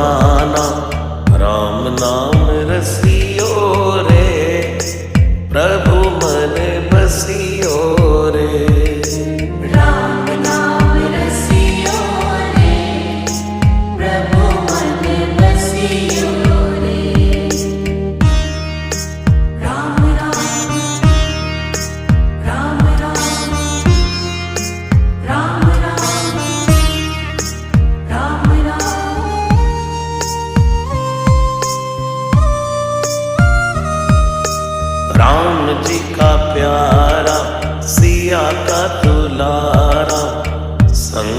दीवाना, राम नाम रसियो रे, प्रभु मन बसियो रे। राम नाम रसियो रे, प्रभु मन बसियो रे। राम राम राम राम, राम राम राम राम। राम जी का प्यारा, सिया का दुलारा, संग